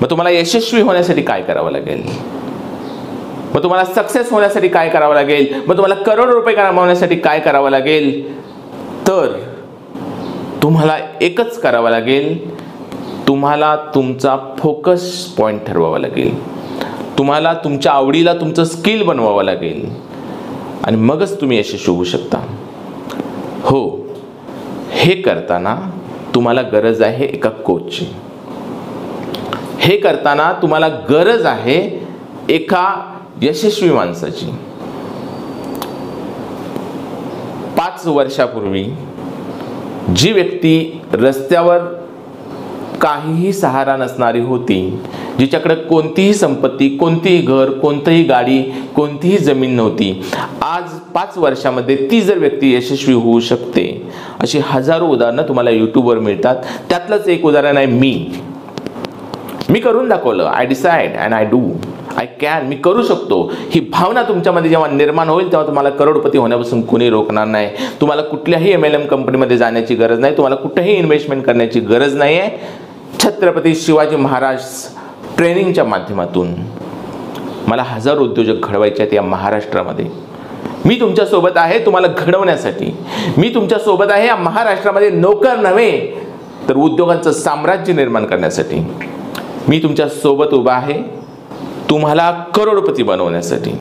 मग तुम्हाला यशस्वी होण्यासाठी काय करावं लागेल? मग तुम्हाला सक्सेस होण्यासाठी काय करावं लागेल? मग तुम्हाला करोड रुपये कमवण्यासाठी काय करावं लागेल? तर तुम्हाला एकच करावं लागेल, तुम्हाला तुमचा फोकस पॉइंट ठरवावा लागेल. तुम्हाला तुमच्या आवडीला तुमचं स्किल बनवावं लागेल आणि मगच तुम्ही यशस्वी होऊ शकता. हो, हे करताना तुम्हाला गरज आहे एका कोचची. हे करताना तुम्हाला गरज आहे एका यशस्वी माणसाची. 5 वर्षापूर्वी जी व्यक्ती रस्त्यावर काहीही सहारा नसणारी होती, जिच्याकडे कोणतीही संपत्ती, कोणतीही घर, कोणतीही गाडी, कोणतीही जमीन नव्हती, आज 5 वर्षामध्ये ती जर व्यक्ती यशस्वी होऊ शकते, अशी हजारो उदाहरणं तुम्हाला यूट्यूबवर मिळतात. त्यातलंच एक उदाहरण आहे मी करून दाखवलं. I decide and I do, I can. मी करू शकतो. ही भावना तुमच्यामध्ये जेव्हा निर्माण होईल तेव्हा तुम्हाला करोडपती होण्यापासून कुणी रोखणार नाही. तुम्हाला कुठल्याही MLM कंपनीमध्ये जाण्याची गरज नाही. तुम्हाला कुठेही इन्व्हेस्टमेंट करण्याची गरज नाही आहे. छत्रपती शिवाजी महाराज ट्रेनिंगच्या माध्यमातून मला हजारो उद्योजक घडवायचे आहेत या महाराष्ट्रामध्ये. मी तुमच्यासोबत आहे तुम्हाला घडवण्यासाठी. मी तुमच्यासोबत आहे या महाराष्ट्रामध्ये नोकर नव्हे तर उद्योगांचं साम्राज्य निर्माण करण्यासाठी. मी तुमच्या सोबत उभा आहे तुम्हाला करोडपती बनवण्यासाठी.